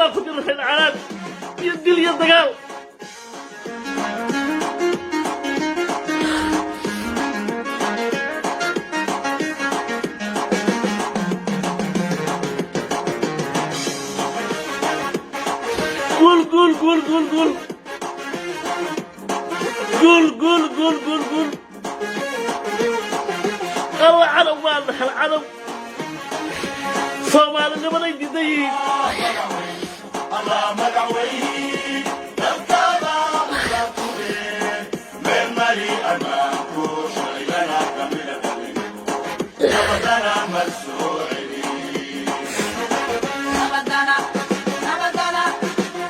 ما كنت الحين على يدل يدقال قول قول قول قول قول قول قول قول قول قول الله عرب والله العرب صومال اللي ما يدي الله مدعوي نبتدى من مري المنكوش لنا كاملة نبتنا مسؤولي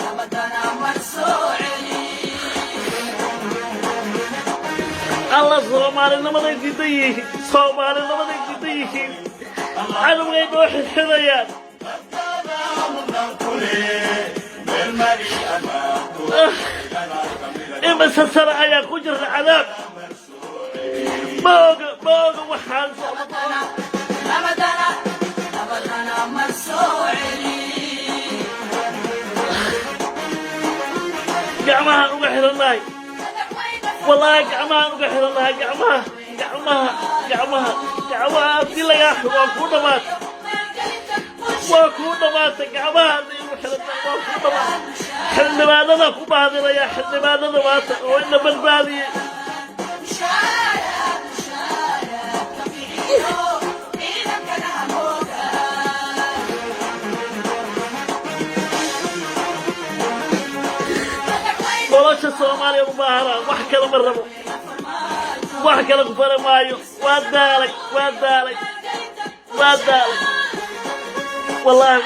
نبتنا مسؤولي الله صومال اللي ما يدي صومال اللي ما يدي أنا ما يروح الحذيان إما سسرع يا كجر العذاب باقى وحال نبتنا مسؤولي قعمها نقحر الله والله قعمها نقحر الله قعمها أبدي لك يا أخي وكونا مات قعمها حل ما لنا كبهذا يا حل ما لنا مات وإن بالبادي بلاش الصومالي مباهرة وحكى لمرمو وحكى لك فرمايو وادالك والله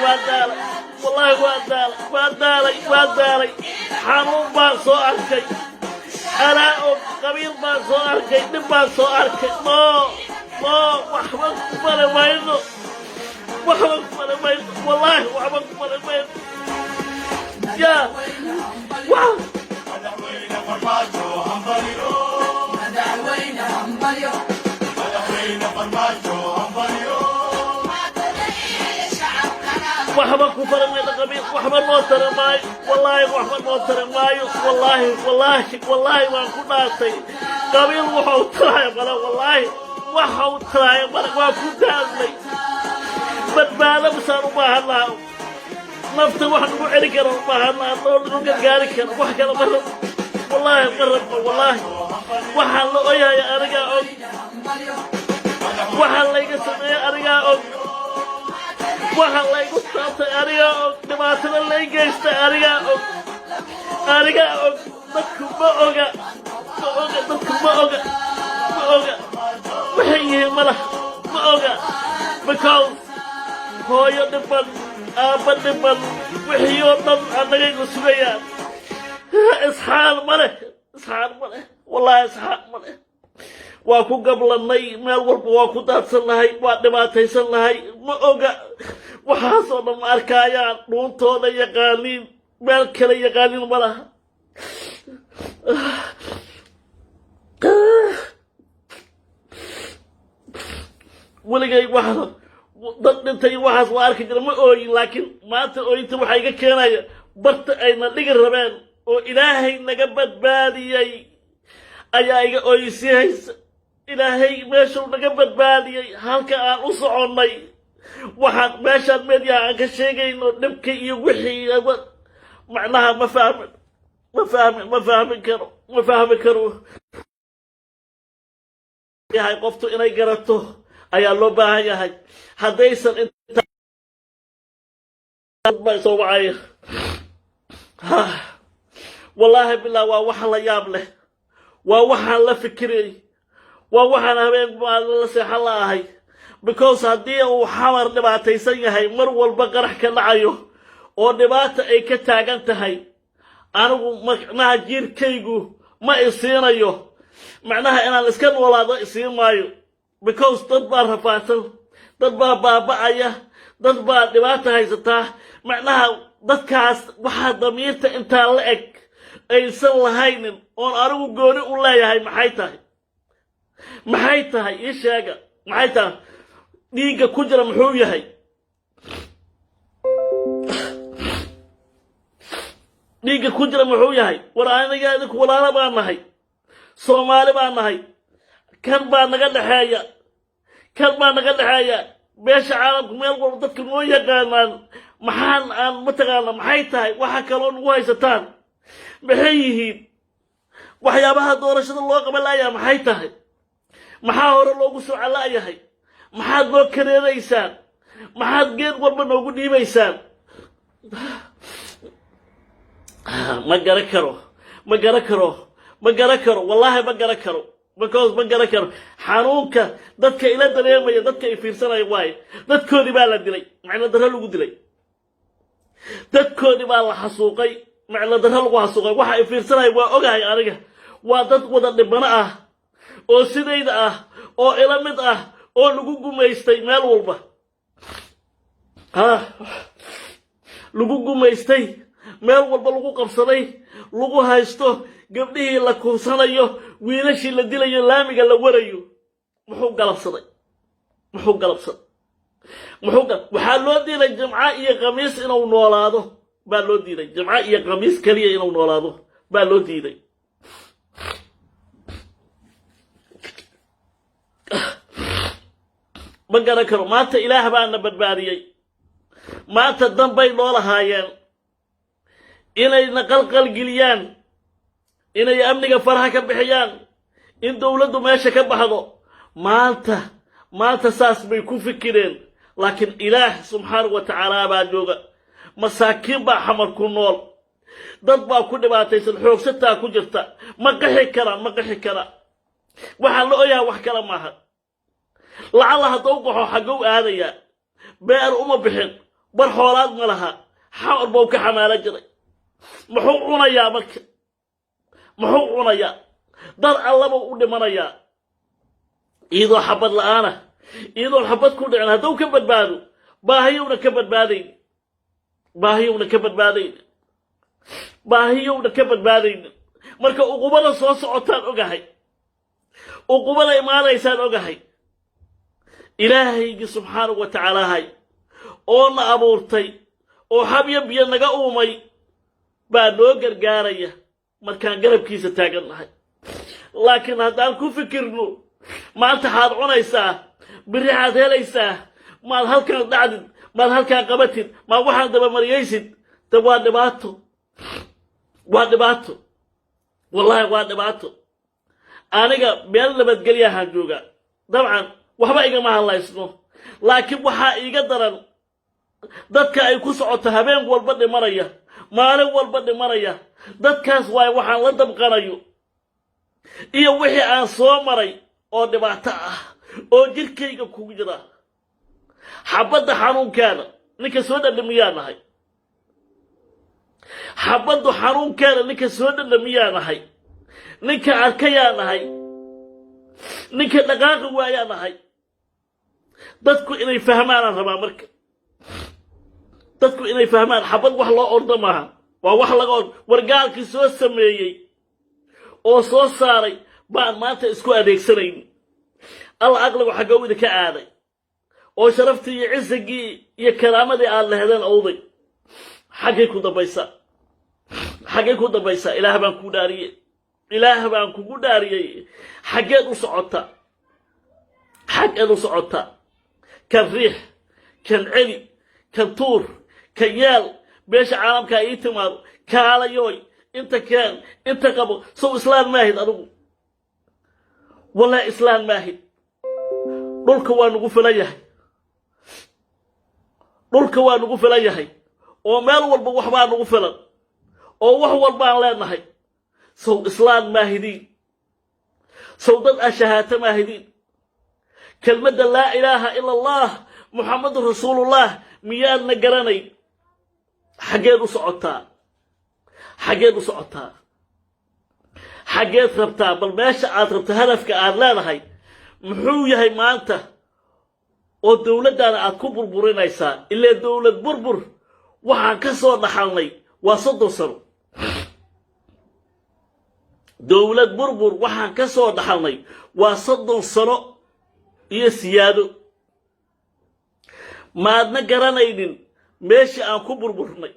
وادالك حنون بان سو أركي أنا قبيل بان سو أركي نبان سو أركي ما وحبك فرمايو والله وحبك فرمايو يا واو وحبك فرمايو قبيل وحبك موتر ماي والله وحبك موتر ماي والله ما كنا تي قبيل وحوتراي بلا والله وحوتراي بلا ما كنا لي بدبالة بسان ما هلا نفط واحد وعري كرم ما هلا طول نقدر قاري كرم واحد كرم مرة والله قرب والله وحل يا أرجع وحل يقصد يا أرجع وحل يقصد أرجع دماغنا اللي يقصد أرجع نكب بأوجا وحيه ملا بأوجا because هو يدبر أبدبر وحيه ضم أنا يقصديا إسحاق ملا والله إسحاق ملا وأكو قبل الني ما الورب وأكو داتسن لهاي وأدماتيسن لهاي بأوجا وحاصل ما أركايان نون تونا يقالين مالكلا يقالين ملا weligay waxaan dad dhintay waxaas waa arki jira ma ooyin laakiin maanta ooyinta waxaa iga keenaya barta ayna dhigi rabeen oo ilaahay naga badbaadiyey ayaa iga ooyisihaysa ilaahay meeshuu naga badbaadiyey halka aan u soconnay waxaan meeshaan meedyaha aan ka sheegayno dhibka iyo wixii macnaha ma fahmi karo yahay qoftu inay garato ayaa loo baahan yahay haddaysan inta soo wacaya wallaahi billah waa wax la yaab leh waa waxaan la fikirayay waa waxaan habeen maalin la seexan la'ahay because haddii uu xamar dhibaataysan yahay mar walba qarax ka dhacayo oo dhibaata ay ka taagan tahay anigu macnaha jiirkaygu ma isiinayo macnaha inaan iska noolaado isiin maayo because dad baa rafaadsan dad baa baaba'aya dad baa dhibaata haysataa macnaha dadkaas waxaa damiirta intaa la eg aysan lahaynin oon anigu gooni u leeyahay maxay tahay ii sheega maxay tahay dhiigga ku jira muxuu yahay dhiigga ku jira muxuu yahay war aniga idinku walaalo baan nahay soomaali baan nahay kan baa naga dhexeeya beesha caalamku meel walba dadka noo yaqaanaan maxaan aan mataqaana maxay tahay waxa kaloo nagu haysataan maxay yihiin waxyaabaha doorashada loo qaban la'yahay maxay tahay maxaa hore loogu soo cala'yahay maxaad noo kareeraysaan maxaad geed walba noogu dhiibaysaan ma garan karo wallaahi ma garan karo because ma garan karo xanuunka dadka ila dareemaya dadka ay fiirsanaya waaye dadkoodii baa la dilay macna darro lagu dilay dadkoodii baa la xasuuqay macna darro lagu xasuuqay waxa ay fiirsanaya waa ogahay aniga waa dad wada dhibano ah oo sidayda ah oo ila mid ah oo lagu gumaystay meel walba lagu gumaystay meel walba lagu qabsaday lagu haysto gabdhihii la kursanayo wiilashii la dilayo laamiga la warayo muxuu galabsaday waxaa loo diiday jimco iyo khamiis inuu noolaado baa loo diiday jimco iyo khamiis kaliya inuu noolaado baa loo diiday ma garan karo maanta ilaah baana badbaadiyey maanta danbay noo lahaayeen inayna qalqalgeliyaan inay amniga faraha ka bixiyaan in dowladdu meesha ka baxdo maanta saas bay ku fikireen laakiin ilaah subxaanahu wa tacaala baa jooga masaakiin baa xamar ku nool dad baa ku dhibaataysan xoogsataa ku jirta ma qixi kara waxaa la oyaha wax kale maaha lacalla hadduu qaxo xagow aadayaa beer uma bixin bar xoolaad ma laha xamar buu ka xamaalo jiray muxuu cunayaa marka dar allaba u dhimanayaa iyadoo xabad la'aana iyadoon xabad ku dhicin hadduu ka badbaado baahiyowna ka badbaadayn marka uqubada soo socotaan ogahay uqubada imaanaysaan ogahay ilaahaygi subxaanahu wa tacaalahay oo na abuurtay oo habyo biyo naga uumay baa noo gargaaraya markaan garabkiisa taagan nahay laakiin haddaan ku fikirno maanta xaad cunaysaa biri xaad helaysaa maad halkaan dhacdid maad halkaan qabatid maad waxaan dabamariyaysid de waa dhibaato wallaahi waa dhibaato aniga meel nabadgelyahaan joogaa dabcan waxba igama hadlaysno laakiin waxaa iiga daran dadka ay ku socoto habeen walba dhimanaya maalin walba dhimanaya dadkaas waaye waxaan la dabqanayo iyo wixii aan soo maray oo dhibaato ah oo jirkayga kugu jira xabadda xanuunkeeda ninka soo dhadhamiyaa nahay ninka arkayaa nahay ninka dhaqaaqi waayaa nahay dadku inay fahmaanaan rabaa marka xabad wax loo ordo maaha waa wax laga ordo wargaalkii soo sameeyey oo soo saaray baan maanta isku adeegsanayn alla aqligu xagguu idinka aaday oo sharaftii iyo cisigii iyo karaamadii aad lehdeen owday xaggay ku dambaysaa ilaah baan kugu dhaariyey xaggeed u socota kan riix kan celi kan tuur kan yaal beesha caalamkaa ii timaado kaalayoy inta keen inta qabo sow islaan maahid adigu wallahi islaan maahid dhulka waa nugu filan yahay oo meel walba waxbaa nugu filan oo wax walbaan leenahay sow islaan maahidiin sow dad ashahaata maahidiin kelmadda laa ilaaha ila allah muxammadun rasuulullah miyaadna garanayn xaggeed u socotaa xaggeed rabtaa bal meesha aad rabto hadafka aad leedahay muxuu yahay maanta oo dowladdaana aad ku burburinaysaa ilaa dowlad burbur waxaan ka soo dhaxalnay waa 30 sano dowlad burbur waxaan ka soo dhaxalnay waa 30 sano iyo siyaado maadna garanaynin meeshii aan ku burburnay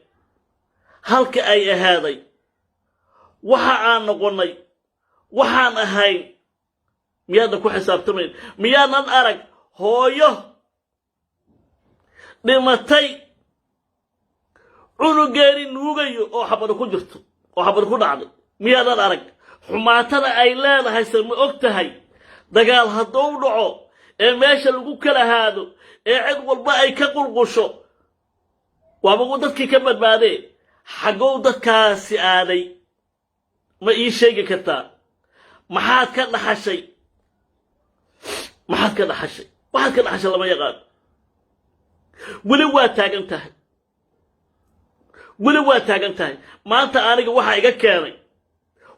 halka ay ahaaday waxa aan noqonnay waxaan ahayn miyaadan ku xisaabtamayn miyaanan arag hooyo dhimatay cunugeeni nuugayo oo xabada ku jirto oo xabada ku dhacday miyaadan arag xumaatada ay leedahay se ma og tahay dagaal hadduu dhaco ee meesha lagu kala haado ee cid walba ay ka qulqusho waaba dadkii ka badbaadee xagow dadkaasi aaday ma ii sheegi kartaa maxaad ka dhaxashay waxaad ka dhaxashay lama yaqaan weli waa taagan tahay maanta aniga waxa iga keenay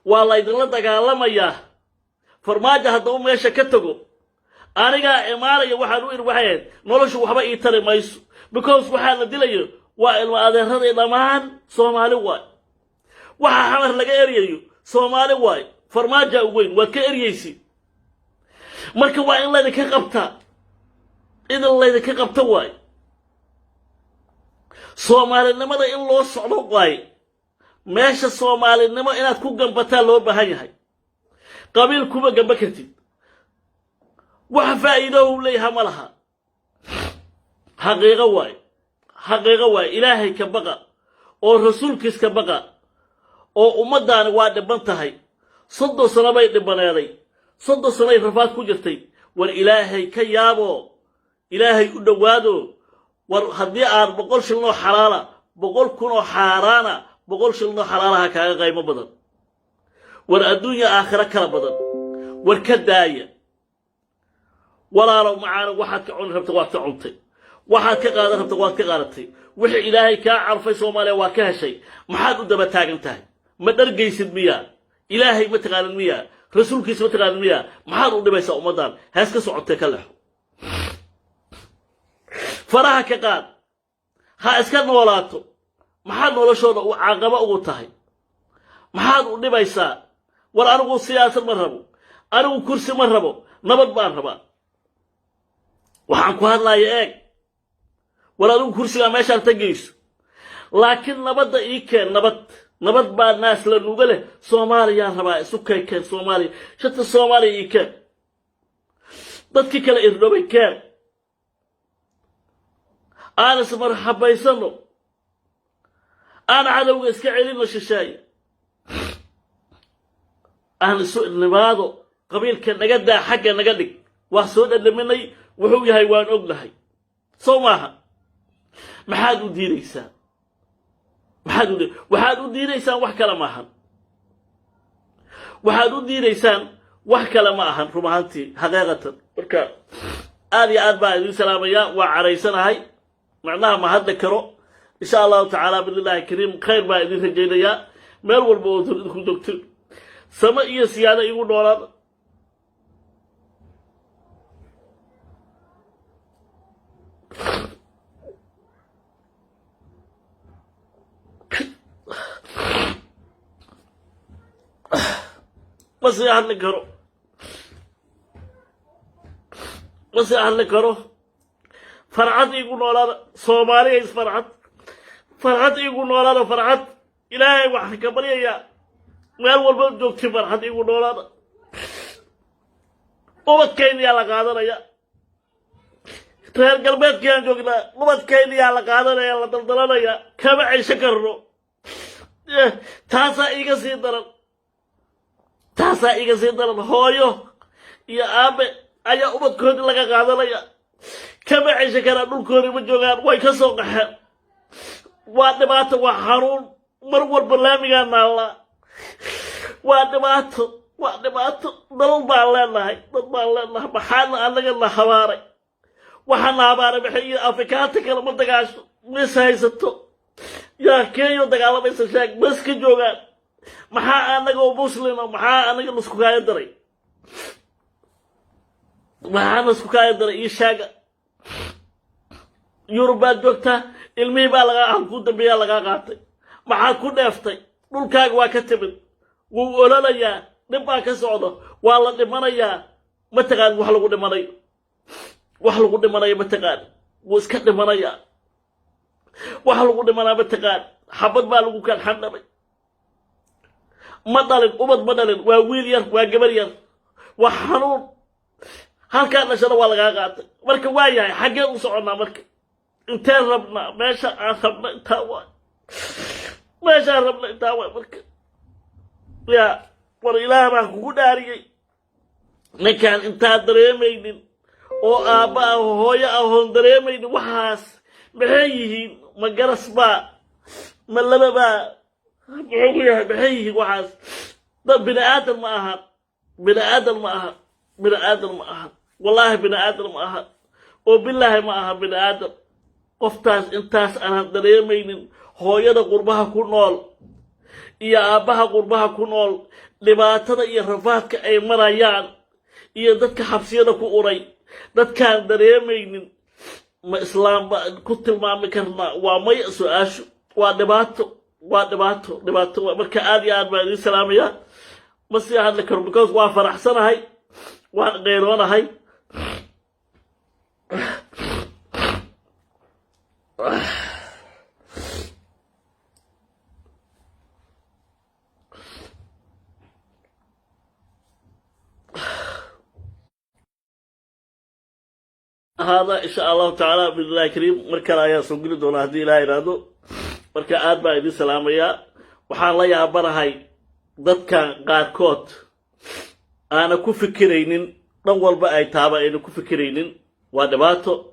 waa laydinla dagaalamayaa farmaajo hadduu meesha ka tago anigaa imaanaya waxaan u irwaxayn noloshu waxba ii tari mayso because waxaa la dilayo waa ilmo adeeraday dhammaan soomaali waay waxa xamar laga eryayo soomaali waay farmaaja u weyn waad ka eryaysi marka waa in laydinka qabtaa idin laydinka qabta waay soomaalinimada in loo socdo waay meesha soomaalinimo inaad ku gambataa loo baahan yahay qabiil kuma gamba kartid wax faa'iido uu leeyahay ma laha xaqiiqo waay ilaahay ka baqa oo rasuulkiis ka baqa oo ummaddaani waa dhiban tahay 30 sano bay dhibaneeday 30 sano ay rafaad ku jirtay war ilaahay ka yaabo ilaahay u dhawaado war haddii aad 100 shilin oo xalaala 100 kun oo xaaraana 100 shilin oo xalaalaha kaaga qaymo badan war adduunya aakhira kala badan war ka daaya walaalow macaana waxaad ka cuni rabta waad ka cuntay waxaad ka qaadan rabta waad ka qaadatay wixii ilaahay kaa carfay soomaaliya waa ka heshay maxaad u daba taagan tahay ma dhargaysid miyaa ilaahay ma taqaanin miyaa rasuulkiisa ma taqaanin miyaa maxaad u dhibaysaa ummaddan hees ka socotee ka lexo faraha ka qaad ha iska noolaato maxaad noloshooda u caaqaba ugu tahay maxaad u dhibaysaa war anigu siyaasad ma rabo anigu kursi ma rabo nabad baan rabaa waxaan ku hadlaaya eeg war adigu kursigaa meeshaan tagayso laakiin nabadda ii keen nabad baa naas la nuga leh soomaaliyaan rabaa isu keen soomaaliya shata soomaaliya ii keen dadkii kale irdhobay keen aan ismarxabaysano aan cadowga iska celino shisheeye aan isu nimaado qabiilka naga daa xagga naga dhig waa soo dhadhaminay wuxuu yahay waan ognahay soo maaha maxaad u diidaysaan waxaad u diidaysaan wax kale ma ahan waxaad u diidaysaan wax kale ma ahan run ahaantii xaqiiqatan marka aad iyo aad baan idin salaamayaa waa caraysanahay macnaha ma hadda karo insha allahu tacaala billahi kariim khayr baa idin rajaynayaa meel walba oo idinku joogtin sama iyo siyaado igu noolaan ma sii hadli karo farxad igu noolaada soomaaliya farxad igu noolaada farxad ilaahay waxaan ka baryayaa meel walba joogti farxad igu noolaada ubadkayniyaa la qaadanaya reer galbeedkayaan joognaa ubadkayniyaa la qaadanaya la daldalanaya kama ceysho karno taasaa iga sii daran hooyo iyo aabe ayaa ubadkoodii laga qaadanaya kama ceysho karaa dhulkoodii ma joogaan way ka soo qaxeen waa dhibaato waa xanuun mar walba laamigaa naallaa waa dhibaato dad baan leenahay maxaana anaga na habaaray waxaa na habaaray maxay iyo afrikaanta kale ma dagaasho mis haysato yaa keeyo dagaalamaysa sheeg mas ka joogaan maxaa anaga oo muslima maxaa anaga lasku kaaya daray ii sheega yurub baad joogtaa ilmihii baa ku dambeeyaa lagaa qaatay maxaad ku dheeftay dhulkaaga waa ka timid wuu ololayaa dhib baa ka socda waa la dhimanayaa mataqaan wax lagu dhimanayo mataqaan wuu iska dhimanayaa wax lagu dhimanaa mataqaan xabad baa lagu kaan xandhabay ma dhalin ubad ma dhalin waa wiil yar waa gabar yar waa xanuun halkaa dhashana waa lagaa qaatay marka waa yahay xaggeen u soconnaa marka inteen rabnaa meesha aan rabna intaa waay meeshaan rabna intaa waay marka yaa war ilaah baan kugu dhaariyey ninkaan intaa dareemaynin oo aabba ah hooyo ahoon dareemaynin waxaas maxay yihiin ma garas baa ma laba baa muxuu ku yahay maxay yihiin waxaas dad bini aadan ma aha bini aadan ma aha bini aadan ma aha wallaahi bini aadan ma aha oo bilaahi ma aha bini aadan qoftaas intaas aanan dareemaynin hooyada qurbaha ku nool iyo aabbaha qurbaha ku nool dhibaatada iyo rafaadka ay marayaan iyo dadka xabsiyada ku uray dadkaan dareemaynin ma islaam baan ku tilmaami karnaa waa maya su-aashu waa dhibaato waa dhibaato marka aad iyo aad baan idiin salaamayaa ma sii hadli karo because waa faraxsanahay waan qeyroonahay هذا إن شاء الله تعالى بإذن الله الكريم مركلا يا سوقي دون هدي لا يرادو مركا آد با إذن سلام يا وحان لا يعبر هاي ضدك قاركوت أنا كفكرين نوال با أي تابا إنو كفكرين وادباتو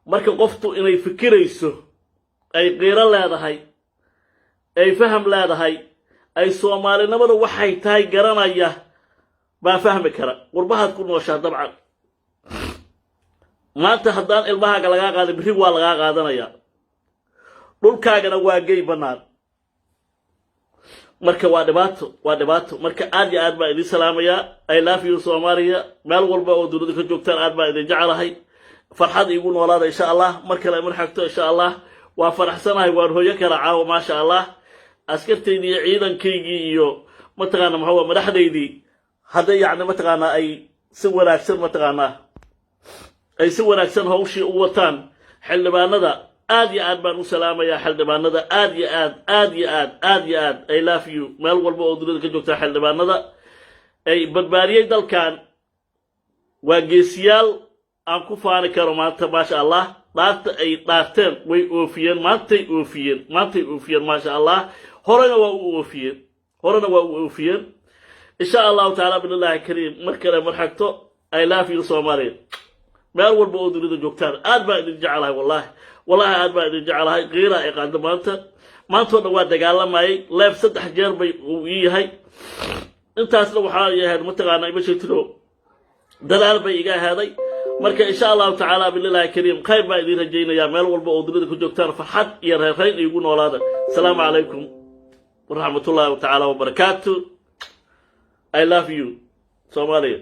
مركا قفتو إنو يفكريسو أي غير لا هاي أي فهم لا هاي أي سومالي نمر وحي تاي قرانا يا ما فهم كرا قربها تكون وشا طبعا maanta haddaan ilmahaaga lagaa qaaday berri waa lagaa qaadanayaa dhulkaagana waa gey bannaan marka waa dhibaato marka aad iyo aad baan idiin salaamayaa I love you Soomaaliya meel walba oo dunida ka joogtaan aad baan idin jecelahay farxad iigu noolaada insha allah mar kale mar xigto insha allah waa faraxsanahay waan hooyo kala caawo maasha allah askarteydii iyo ciidankaygii iyo mataqaana maxaa madaxdeydii hadday yacni mataqaana ay si wanaagsan mataqaana ay si wanaagsan hawshii u wataan xildhibaanada aad iyo aad baan u salaamayaa xildhibaanada aad iyo aad I love you meel walba oo dunida ka joogta xildhibaanada ay badbaadiyay dalkan waa geesiyaal aan ku faani karo maanta maasha allah dhaarta ay dhaarteen way oofiyeen maantay oofiyeen maasha allah horena waa u oofiyeen insha allahu tacaala billahi kariim mar kale mar xigto I love you Soomaaliya meel walba oo dunida joogtaan aad baan idin jecelahay wallahi aad baan idin jecelahay qiira ay qaado maanta oo waa dagaalamayay leeb 3 jeer bay uu yahay intaasna waxaa yahay mataqaana ima sheegtiro dadaal bay iga ahaaday marka insha Allah taala billahi kariim qayb baan idin rajaynayaa meel walba oo dunida ku joogtaan farxad iyo reerayn igu noolaada salaamu calaykum wa rahmatullahi wa ta'ala wa barakatuh I love you Soomaaliya